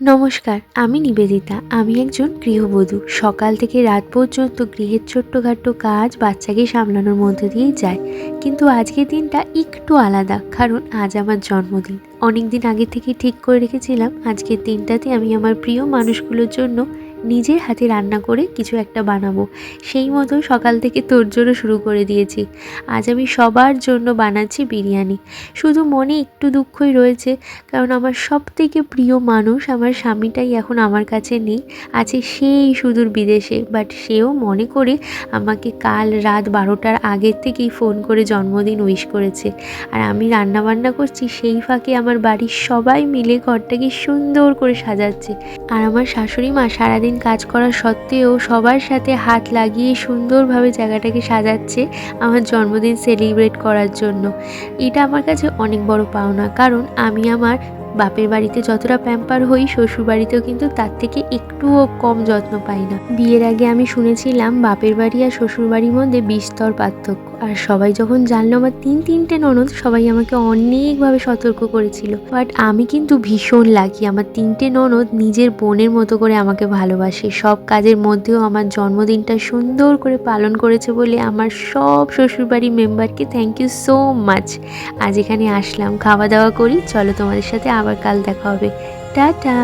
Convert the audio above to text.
নমস্কার, আমি নিবেদিতা। আমি একজন গৃহবধূ। সকাল থেকে রাত পর্যন্ত গৃহের ছোট্টখাট্ট কাজ বাচ্চাকে সামলানোর মধ্যে দিয়েই যায়। কিন্তু আজকের দিনটা একটু আলাদা, কারণ আজ আমার জন্মদিন। অনেক দিন আগে থেকেই ঠিক করে রেখেছিলাম আজকের দিনটাতে আমি আমার প্রিয় মানুষগুলোর জন্য নিজের হাতে রান্না করে কিছু একটা বানাবো। সেই মতো সকাল থেকে তোড়জোড়ও শুরু করে দিয়েছি। আজ আমি সবার জন্য বানাচ্ছি বিরিয়ানি। শুধু মনে একটু দুঃখই রয়েছে, কারণ আমার সবথেকে প্রিয় মানুষ আমার স্বামীটাই এখন আমার কাছে নেই, আছে সেই সুদূর বিদেশে। বাট সেও মনে করে আমাকে কাল রাত 12টার আগের থেকেই ফোন করে জন্মদিন উইশ করেছে। আর আমি রান্নাবান্না করছি, সেই ফাঁকে আমার বাড়ির সবাই মিলে ঘরটাকে সুন্দর করে সাজাচ্ছে। আর আমার শাশুড়ি মা সারাদিন কাজ করা সত্ত্বেও সবার সাথে হাত লাগিয়ে সুন্দরভাবে জায়গাটাকে সাজাচ্ছে আমার জন্মদিন সেলিব্রেট করার জন্য। এটা আমার কাছে অনেক বড় পাওনা, কারণ আমি আমার বাপের বাড়িতে যতটা প্যাম্পার হই, শ্বশুর বাড়িতেও কিন্তু তার থেকে একটুও কম যত্ন পাই না। বিয়ের আগে আমি শুনেছিলাম বাপের বাড়ি আর শ্বশুর বাড়ির মধ্যে বিস্তর পার্থক্য। আর সবাই যখন জানলো আমার তিনটে ননদ, সবাই আমাকে অনেকভাবে সতর্ক করেছিল। বাট আমি কিন্তু ভীষণ লাকি, আমার তিনটে ননদ নিজের বোনের মতো করে আমাকে ভালোবাসে। সব কাজের মধ্যেও আমার জন্মদিনটা সুন্দর করে পালন করেছে বলে আমার সব শ্বশুরবাড়ির মেম্বারকে থ্যাংক ইউ সো মাচ। আজ এখানে আসলাম, খাওয়া দাওয়া করি, চলো তোমাদের সাথে আবার কাল দেখা হবে। টাটা।